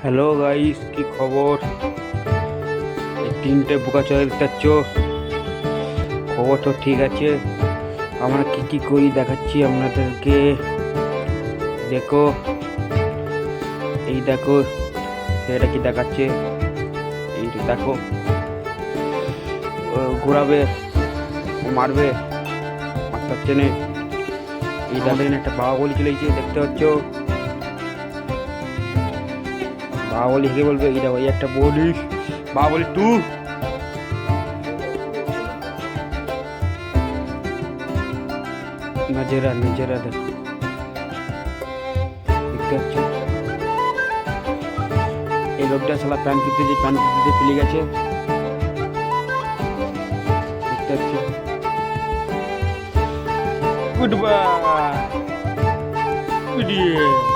Hello guys, কি খবর? এই তিনটে বোকা চলে যাচ্ছ। খবর তো ঠিক আছে। আমরা কি কি করি দেখাচ্ছি আপনাদেরকে। দেখো, এই দেখো, এটা কি দেখাচ্ছে, এই দেখো। ঘোরাবে, মারবে, মারতে হচ্ছে না। এই দেখেন একটা বাবা বলি চলেছে, দেখতে পাচ্ছ? বাবা বলি হেঁকে বলবে, এই দেখো, এই একটা বলি, বাবা বলি টু। নজেরা নজেরা দেখো, দেখতে পাচ্ছ? এই লোকটা শালা প্যান্ট পিনতে ফেলে গেছে, দেখতে পাচ্ছ? Good bye.